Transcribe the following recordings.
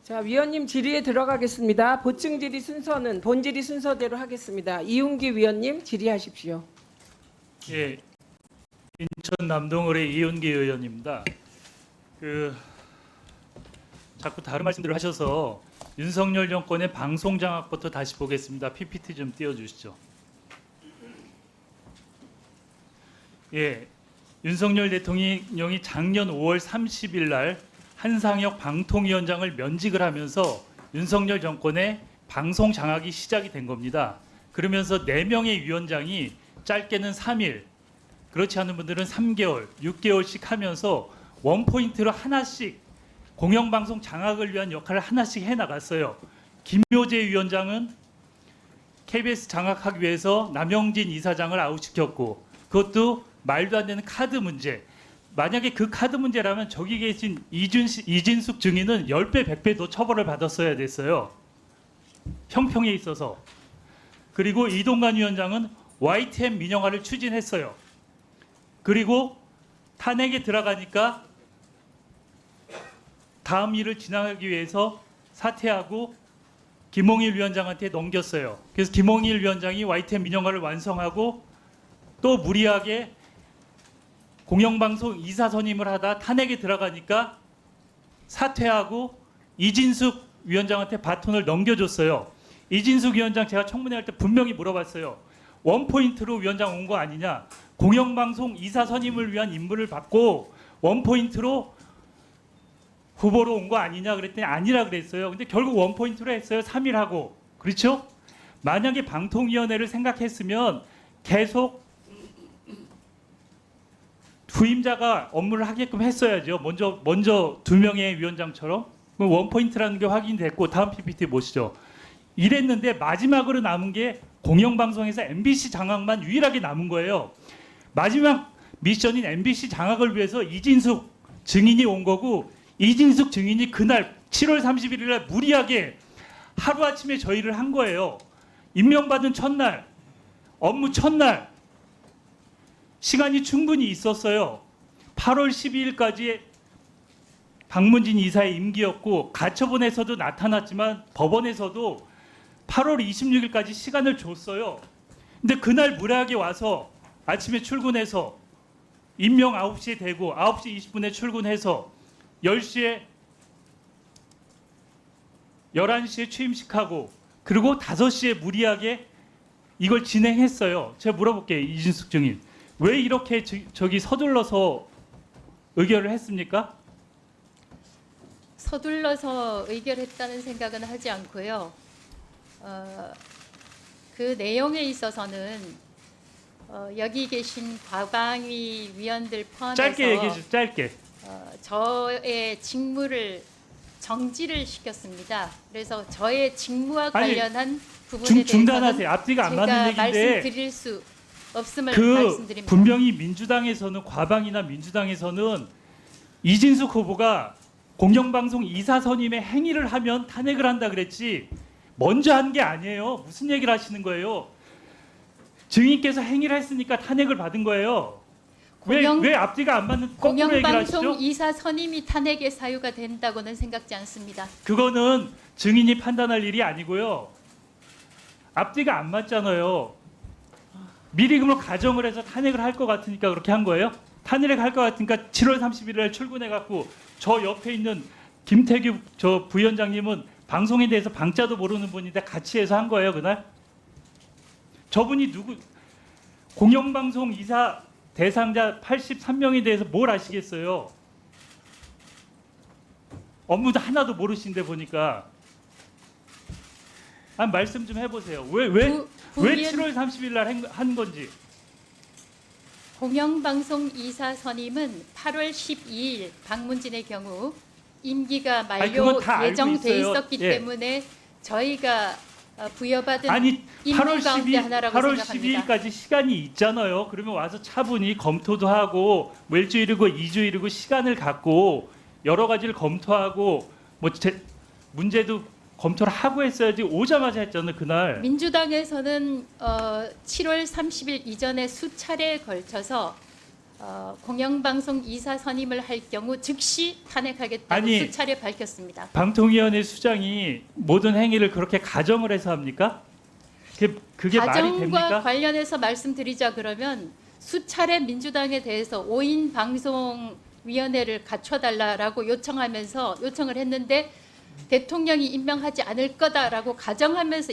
자, 위원님 질의에 들어가겠습니다. 보충 질의 순서는 본질의 순서대로 하겠습니다. 이웅기 위원님 질의하십시오. 예, 인천 남동을의 이윤기 의원입니다. 자꾸 다른 말씀들을 하셔서 윤석열 정권의 방송 장악부터 다시 보겠습니다. PPT 좀 띄워주시죠. 예, 윤석열 대통령이 작년 5월 30일 날 한상혁 방통위원장을 면직을 하면서 윤석열 정권의 방송 장악이 시작이 된 겁니다. 그러면서 4명의 위원장이 짧게는 3일, 그렇지 않은 분들은 3개월, 6개월씩 하면서 원포인트로 하나씩 공영방송 장악을 위한 역할을 하나씩 해나갔어요. 김효재 위원장은 KBS 장악하기 위해서 남영진 이사장을 아웃시켰고, 그것도 말도 안 되는 카드 문제. 만약에 그 카드 문제라면 저기 계신 이진숙 증인은 10배, 100배 더 처벌을 받았어야 됐어요. 형평에 있어서. 그리고 이동관 위원장은 YTN 민영화를 추진했어요. 그리고 탄핵에 들어가니까 다음 일을 진행하기 위해서 사퇴하고 김홍일 위원장한테 넘겼어요. 그래서 김홍일 위원장이 YTN 민영화를 완성하고 또 무리하게 공영방송 이사 선임을 하다 탄핵에 들어가니까 사퇴하고 이진숙 위원장한테 바톤을 넘겨줬어요. 이진숙 위원장 제가 청문회 할 때 분명히 물어봤어요. 원포인트로 위원장 온 거 아니냐. 공영방송 이사 선임을 위한 임무를 받고 원포인트로 후보로 온 거 아니냐 그랬더니 아니라 그랬어요. 근데 결국 원포인트로 했어요. 3일 하고. 그렇죠? 만약에 방통위원회를 생각했으면 계속 후임자가 업무를 하게끔 했어야죠. 먼저 2명의 위원장처럼. 원포인트라는 게 확인됐고 다음 PPT 보시죠. 이랬는데 마지막으로 남은 게 공영방송에서 MBC 장악만 유일하게 남은 거예요. 마지막 미션인 MBC 장악을 위해서 이진숙 증인이 온 거고, 이진숙 증인이 그날 7월 31일 날 무리하게 하루아침에 저희를 한 거예요. 임명받은 첫날, 업무 첫날 시간이 충분히 있었어요. 8월 12일까지 박문진 이사의 임기였고 가처분에서도 나타났지만 법원에서도 8월 26일까지 시간을 줬어요. 근데 그날 무례하게 와서 아침에 출근해서 임명 9시에 되고 9시 20분에 출근해서 10시에 11시에 취임식하고 그리고 5시에 무리하게 이걸 진행했어요. 제가 물어볼게요. 이진숙 증인. 왜 이렇게 저기 서둘러서 의결을 했습니까? 서둘러서 의결했다는 생각은 하지 않고요. 그 내용에 있어서는 여기 계신 과방위 위원들 포함해서 짧게 얘기해 주세요. 짧게. 저의 직무를 정지를 시켰습니다. 그래서 저의 직무와 아니, 관련한 부분에 중단하세요. 대해서는 앞뒤가 안 제가 맞는 얘기인데 말씀드릴 수 없음을 그 말씀드립니다. 분명히 민주당에서는 과방이나 민주당에서는 이진숙 후보가 공영방송 이사 선임의 행위를 하면 탄핵을 한다 그랬지 먼저 한 게 아니에요. 무슨 얘기를 하시는 거예요? 증인께서 행위를 했으니까 탄핵을 받은 거예요. 왜 앞뒤가 안 맞는 거꾸로 얘기를 하시죠? 공영방송 이사 선임이 탄핵의 사유가 된다고는 생각지 않습니다. 그거는 증인이 판단할 일이 아니고요. 앞뒤가 안 맞잖아요. 미리 그럼 가정을 해서 탄핵을 할 것 같으니까 그렇게 한 거예요? 탄핵을 할 것 같으니까 7월 31일 날 출근해 갖고 저 옆에 있는 김태규 저 부위원장님은 방송에 대해서 방자도 모르는 분인데 같이 해서 한 거예요, 그날? 저분이 누구 공영방송 이사 대상자 83명에 대해서 뭘 아시겠어요? 업무도 하나도 모르시는데 보니까 말씀 좀 해보세요. 왜 7월 30일 날 한 건지. 공영방송 이사 선임은 8월 12일 박문진의 경우 임기가 그건 다 만료 알고 예정돼 있어요. 있었기 예. 때문에 저희가 부여받은 아니 임무 8월 가운데 12일, 하나라고 8월 생각합니다. 12일까지 시간이 있잖아요. 그러면 와서 차분히 검토도 하고 뭐 일주일이고 2주일이고 시간을 갖고 여러 가지를 검토하고 문제도 검토를 하고 했어야지 오자마자 했잖아요. 그날. 민주당에서는 7월 30일 이전에 수차례에 걸쳐서 공영방송 이사 선임을 할 경우 즉시 탄핵하겠다고 아니, 수차례 밝혔습니다. 방통위원회 수장이 모든 행위를 그렇게 가정을 해서 합니까? 그게 말이 가정과 됩니까? 관련해서 말씀드리자 그러면 수차례 민주당에 대해서 5인 방송위원회를 갖춰달라고 요청을 했는데 대통령이 임명하지 않을 거다라고 가정하면서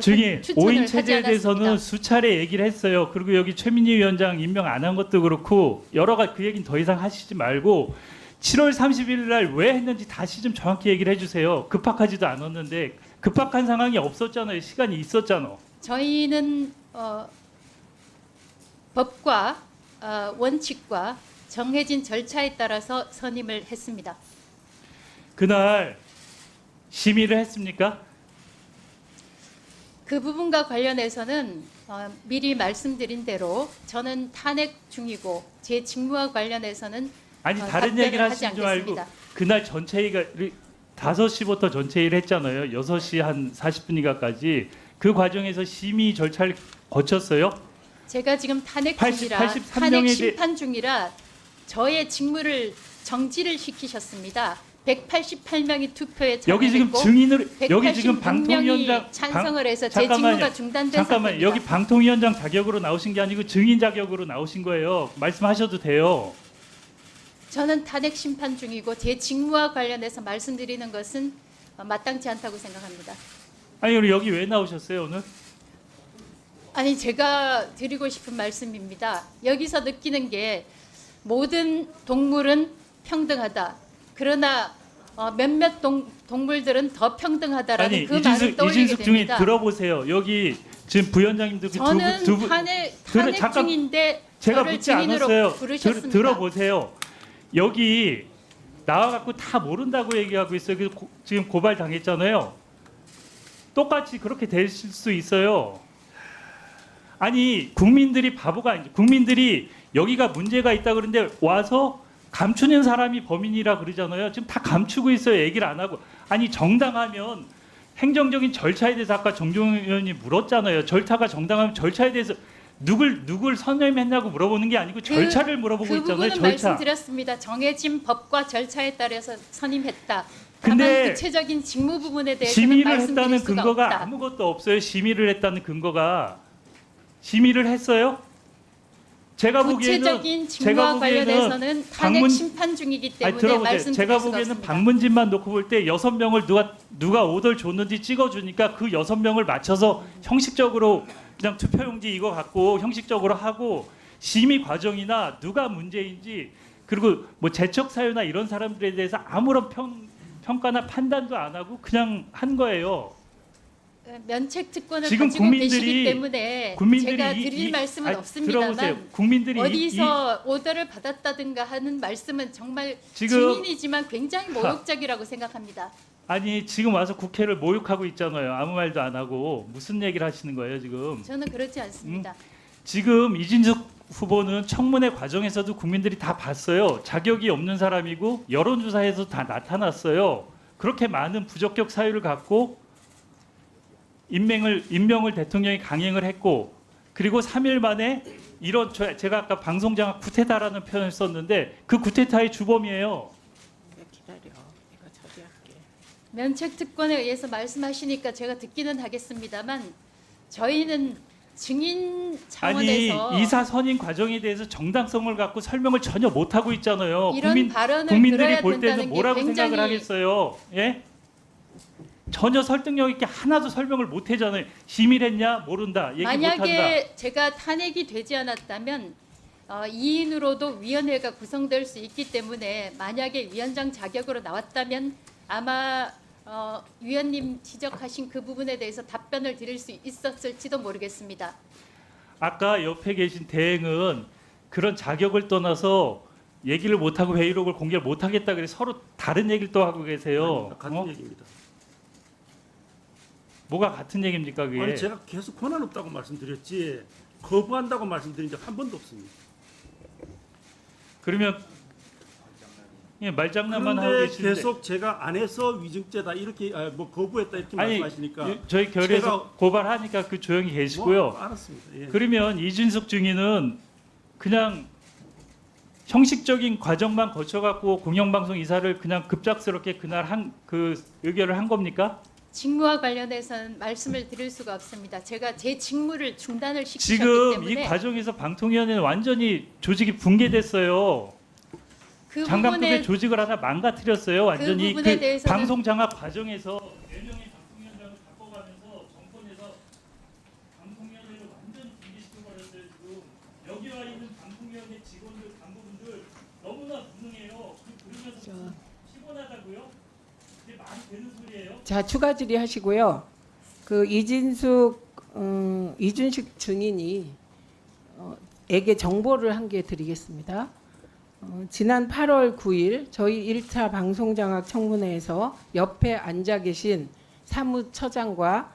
증인 추천을 5인 하지 체제에 대해서는 않았습니다. 수차례 얘기를 했어요. 그리고 여기 최민희 위원장 임명 안 한 것도 그렇고 여러 가지 그 얘기는 더 이상 하시지 말고 7월 30일 날 왜 했는지 다시 좀 정확히 얘기를 해주세요. 급박하지도 않았는데 급박한 상황이 없었잖아요. 시간이 있었잖아. 저희는 법과 원칙과 정해진 절차에 따라서 선임을 했습니다. 그날 심의를 했습니까? 그 부분과 관련해서는 미리 말씀드린 대로 저는 탄핵 중이고 제 직무와 관련해서는 아니 다른 답변을 얘기를 하지 하시지 말고 않겠습니다. 그날 전체 회의가 5시부터 전체 회의를 했잖아요. 6시 한 40분인가까지 그 과정에서 심의 절차를 거쳤어요. 제가 지금 탄핵 80, 중이라 83 탄핵 명에 심판 중이라 저의 직무를 정지를 시키셨습니다. 188명이 투표에 여기 지금 참여했고 증인을 여기 지금 186명이 방통위원장 찬성을 해서 제 잠깐만요. 직무가 중단된 잠깐만 상태입니다. 여기 방통위원장 자격으로 나오신 게 아니고 증인 자격으로 나오신 거예요. 말씀하셔도 돼요. 저는 탄핵 심판 중이고 제 직무와 관련해서 말씀드리는 것은 마땅치 않다고 생각합니다. 아니 그럼 여기 왜 나오셨어요 오늘? 아니 제가 드리고 싶은 말씀입니다. 여기서 느끼는 게 모든 동물은 평등하다. 그러나 몇몇 동물들은 더 평등하다라는 아니 그 말을 떠올리게 이진숙 증인 됩니다. 들어보세요. 여기 지금 부위원장님도 저는 두 분 탄핵 잠깐 중인데 제가 저를 묻지 증인으로 않았어요. 부르셨습니다. 들어보세요. 여기 나와갖고 다 모른다고 얘기하고 있어요. 그래서 지금 고발 당했잖아요. 똑같이 그렇게 되실 수 있어요. 아니 국민들이 바보가 아니지. 국민들이 여기가 문제가 있다 그러는데 와서 감추는 사람이 범인이라 그러잖아요. 지금 다 감추고 있어요. 얘기를 안 하고. 아니 정당하면 행정적인 절차에 대해서 아까 정종 의원이 물었잖아요. 절차가 정당하면 절차에 대해서 누굴 선임했냐고 물어보는 게 아니고 절차를 물어보고 그 있잖아요. 부분은 절차. 말씀드렸습니다. 정해진 법과 절차에 따라서 선임했다. 근데 다만 구체적인 직무 부분에 대해서는 심의를 말씀드릴 했다는 수가 근거가 없다. 아무것도 없어요. 심의를 했다는 근거가 심의를 했어요? 제가 보기에는 구체적인 직무와 관련해서는 탄핵 방문- 심판 중이기 때문에 들어보세요. 말씀드릴 제가 수가 보기에는 없습니다. 방문진만 놓고 볼 때 6명을 누가 오더를 줬는지 찍어주니까 그 6명을 맞춰서 형식적으로 그냥 투표용지 이거 갖고 형식적으로 하고 심의 과정이나 누가 문제인지 그리고 뭐 재척 사유나 이런 사람들에 대해서 아무런 평가나 판단도 안 하고 그냥 한 거예요. 면책 특권을 지금 가지고 국민들이- 계시기 때문에 국민들이 제가 드릴 말씀은 없습니다만 들어보세요. 국민들이 어디서 오더를 받았다든가 하는 말씀은 정말 지금- 증인이지만 굉장히 모욕적이라고 생각합니다. 아니 지금 와서 국회를 모욕하고 있잖아요. 아무 말도 안 하고 무슨 얘기를 하시는 거예요 지금? 저는 그렇지 않습니다. 지금 이진숙 후보는 청문회 과정에서도 국민들이 다 봤어요. 자격이 없는 사람이고 여론조사에서 다 나타났어요. 그렇게 많은 부적격 사유를 갖고 임명을 대통령이 강행을 했고 그리고 3일 만에 이런 제가 아까 방송장악 쿠데타라는 표현을 썼는데 그 쿠데타의 주범이에요. 기다려. 내가 처리할게. 면책 특권에 의해서 말씀하시니까 제가 듣기는 하겠습니다만 저희는 증인 아니 차원에서 이사 선임 과정에 대해서 정당성을 갖고 설명을 전혀 못 하고 있잖아요. 이런 발언을 국민들이 들어야 볼 때는 된다는 게 뭐라고 굉장히 생각을 하겠어요? 예? 전혀 설득력 있게 하나도 설명을 못 하잖아요. 심의했냐 모른다. 얘기 못 한다. 만약에 제가 탄핵이 되지 않았다면 2인으로도 위원회가 구성될 수 있기 때문에 만약에 위원장 자격으로 나왔다면 아마 위원님 지적하신 그 부분에 대해서 답변을 드릴 수 있었을지도 모르겠습니다. 아까 옆에 계신 대행은 그런 자격을 떠나서 얘기를 못 하고 회의록을 공개를 못 하겠다 그래 서로 다른 얘기를 또 하고 계세요. 같은 어? 얘기입니다. 뭐가 같은 얘기입니까 그게? 아니 제가 계속 권한 없다고 말씀드렸지 거부한다고 말씀드린 적 한 번도 없습니다. 그러면 예, 말장난만 하고 그런데 계시는데 계속 제가 안 해서 위증죄다 이렇게 뭐 거부했다 이렇게 아니 말씀하시니까 저희 결에서 제가- 고발하니까 그 조용히 계시고요. 뭐 알았습니다. 예. 그러면 이준석 증인은 그냥 형식적인 과정만 거쳐갖고 공영방송 이사를 그냥 급작스럽게 그날 의결을 한 겁니까? 직무와 관련해서는 말씀을 드릴 수가 없습니다. 제가 제 직무를 중단을 시키셨기 지금 때문에 이 과정에서 방통위원회는 완전히 조직이 붕괴됐어요. 그 장관급의 부분에 조직을 하나 망가뜨렸어요. 완전히 부분에 그 대해서는- 방송 장악 과정에서 4명의 방통위원장을 바꿔가면서 정권에서 방통위원회를 완전 붕괴시켜버렸어요. 지금 여기 와 있는 방통위원회 직원들, 간부분들 너무나 무능해요. 그러면서 피곤하다고요? 이게 말이 되는 소리예요? 자, 추가 질의하시고요. 그 이준식 증인이 에게 정보를 한 개 드리겠습니다. 지난 8월 9일 저희 1차 방송장악 청문회에서 옆에 앉아 계신 사무처장과